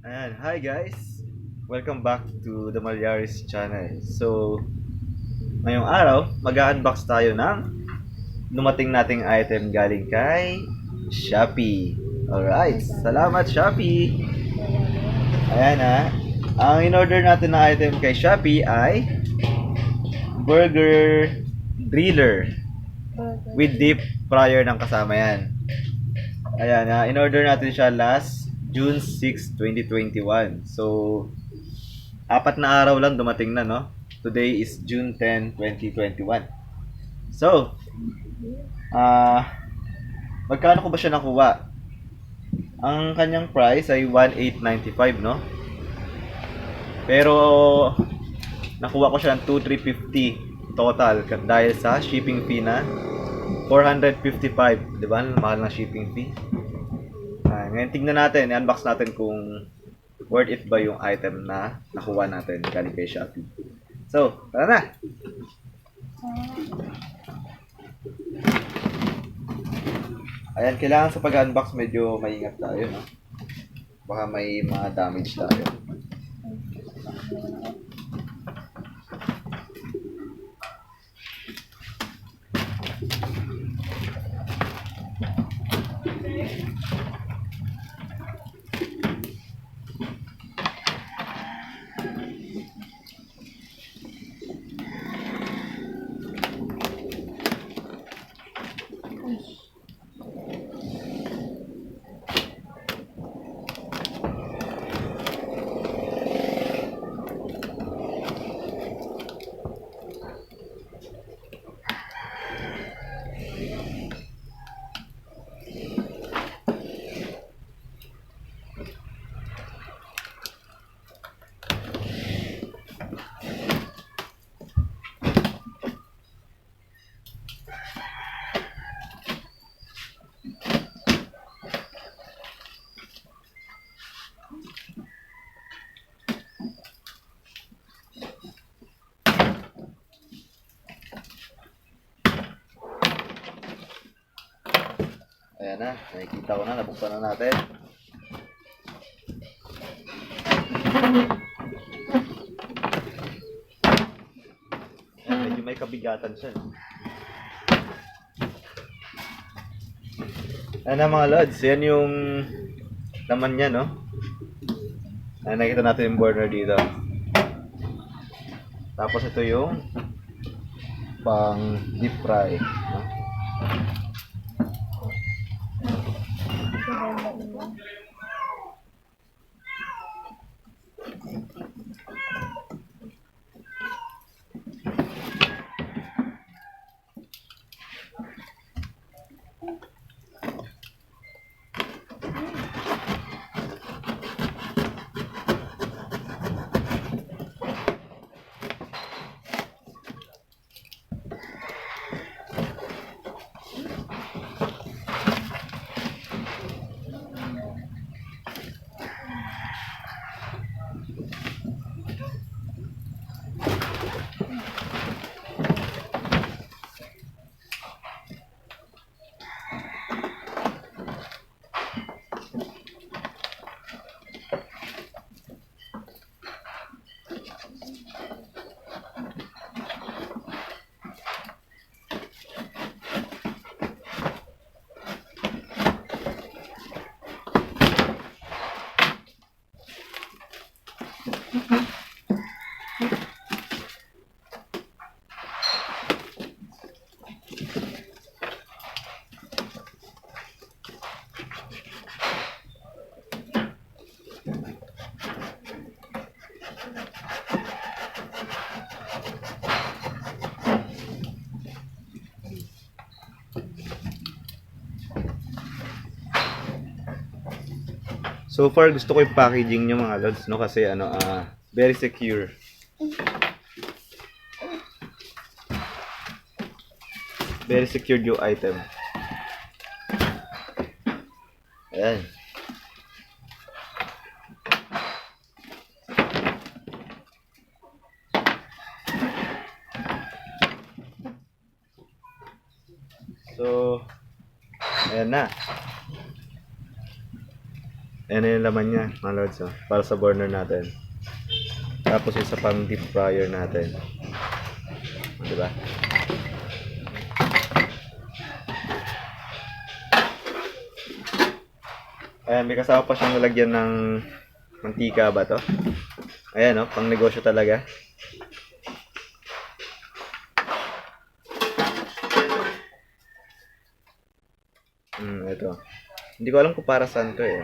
And hi guys! Welcome back to the Malyaris channel. So, ngayong araw, mag-unbox tayo ng dumating nating item galing kay Shopee. Alright, salamat Shopee! Ayan ha. Ang in-order natin na item kay Shopee ay burger driller with deep fryer ng kasama yan. Ayan ha, in-order natin siya last June 6, 2021. So, apat na araw lang dumating na, no? Today is June 10, 2021. So, ah, magkano ko ba siya nakuha? Ang kanyang price ay 1,895, no? Pero, nakuha ko siya ng 2,350 total dahil sa shipping fee na 455. Di ba? Mahal ng shipping fee. Ngayon tingnan natin, i-unbox natin kung worth it ba yung item na nakuha natin galing kay Shopee. So, tara na! Ayan, kailangan sa pag-unbox medyo maingat tayo, no? Baka may mga damage tayo. Ayan na, nakikita ko na, nabuksan na natin. Ayan, medyo may kabigatan siya. Ayan na mga lods, yan yung laman niya, no? Ayan, nakita natin yung burner dito. Tapos ito yung pang deep fry, no? So far, gusto ko yung packaging niya mga lods, no? Kasi very secure. Very secure yung item. Ayan. So, ayan na. Ayan na yung laman niya, mga lods, oh, para sa burner natin. Tapos yung sa pang deep fryer natin. Diba? Ayan, may kasama pa siyang lalagyan ng mantika ba to? Ayan, oh, pang negosyo talaga. Ito. Hindi ko alam kung para saan to eh.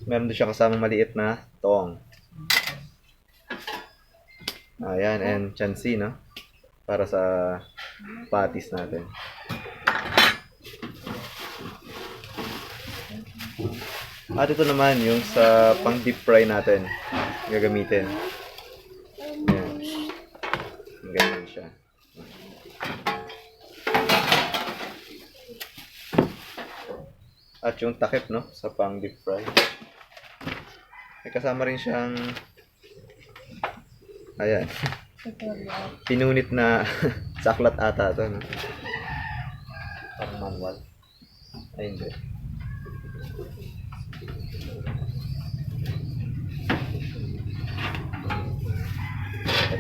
Meron din siya kasamang maliit na tong. Ayan, and chansi, no? Para sa patties natin. At ito naman yung sa pang deep fry natin gagamitin. Ayan. Ganyan siya. At yung takip, no? Sa pang deep fry. May kasama rin siyang ayan. Pinunit na saklat ata ito, no? Parang manual. Ay, hindi.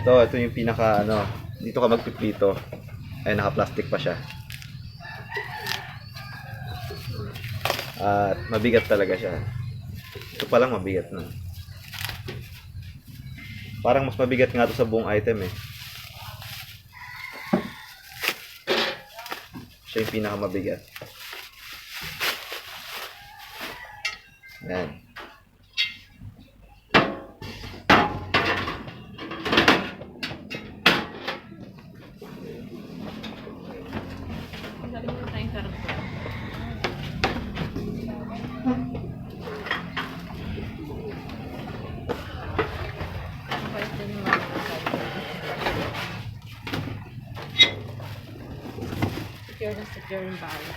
Ito yung pinaka ano, dito ka magpiprito. Ay, naka-plastic pa siya. At mabigat talaga siya. Ito pa lang mabigat na. Parang mas mabigat nga ito sa buong item eh. Siya yung pinaka mabigat. Yan. Secure yung bawal.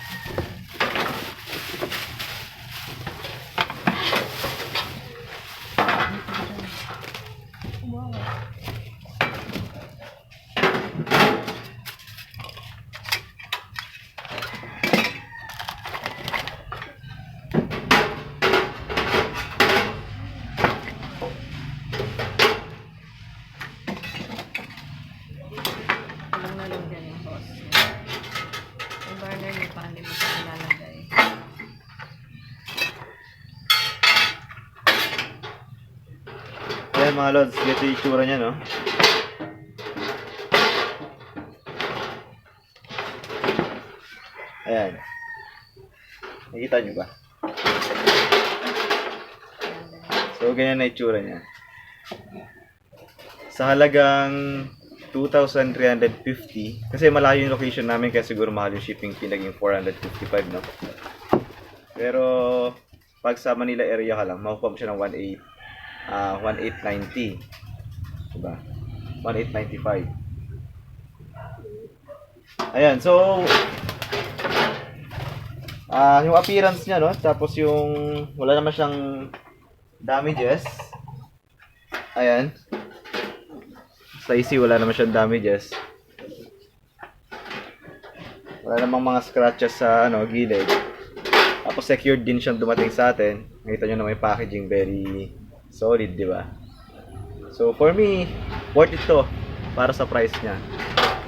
Ayan mga lods, ito yung itsura niya, no? Ayan. Nakikita nyo ba? So, ganyan na itsura niya. Sa halagang 2,350, kasi malayo yung location namin kaya siguro mahal yung shipping fee, naging 455, no? Pero, pag sa Manila area ka lang, makukuha mo siya ng 1,890. Diba? 1,895. Ayan, so yung appearance niya, no? Tapos yung wala naman siyang damages. Ayan. Sa AC wala naman siyang damages. Wala namang mga scratches sa ano, gilid. Tapos secured din siyang dumating sa atin. Nakita nyo na may packaging, very solid, di ba? So for me, worth it to para sa price niya.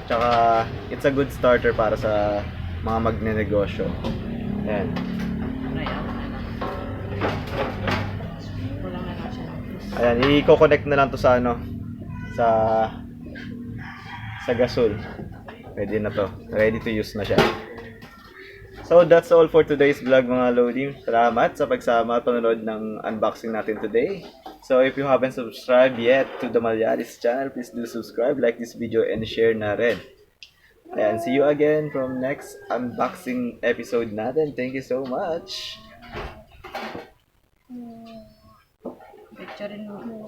Tsaka it's a good starter para sa mga magnenegosyo. Ayan. Ayan, i-connect na lang to sa ano, sa gasol. Pwede na to. Ready to use na siya. So that's all for today's vlog mga Lodi. Salamat sa pagsama at panonood ng unboxing natin today. So if you haven't subscribed yet to the Malyaris channel, please do subscribe, like this video, and share na rin. Ayan, see you again from next unboxing episode natin. Thank you so much! Picture mo.